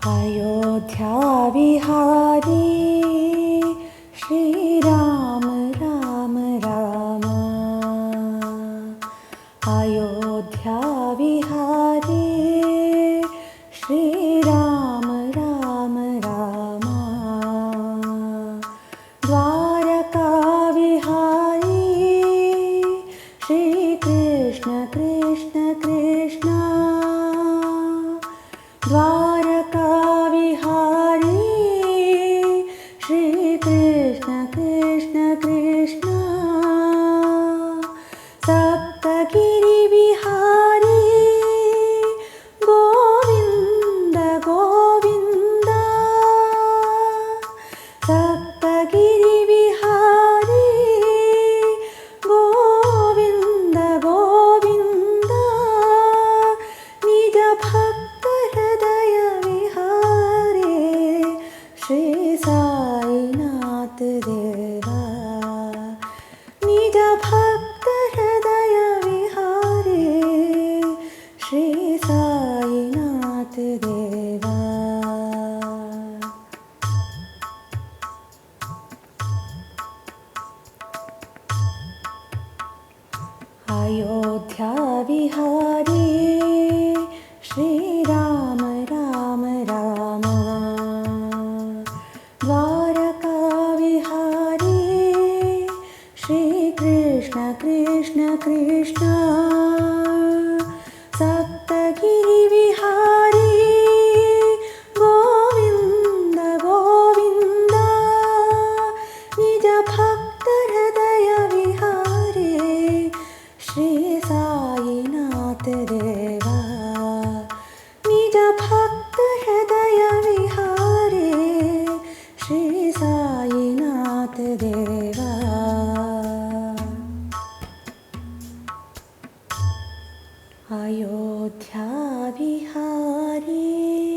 अयोध्या विहारी श्रीराम राम राम। अयोध्या विहारी श्रीराम राम राम। द्वारका विहारी श्री कृष्ण कृष्ण कृष्ण। द्वारका विहारी श्री कृष्ण कृष्ण कृष्ण। सप्तगिरि विहारी गोविंद गोविंद। सप्तगिरि विहारी गोविंद गोविंद। निज भक्त हृदय विहारे श्री साईनाथ देवा। निज भक्त हृदय विहारे श्री साईनाथ देवा। अयोध्या विहारी श्रीराम राम राम। द्वारका विहारी श्री कृष्ण कृष्ण कृष्ण। सप्तगिरि विहारी गोविंद गोविंद। निज भक्त हृदय विहारे श्री साईनाथ देवा। निज भक्त हृदय विहारे श्री साईनाथ देवा। अयोध्या विहारी।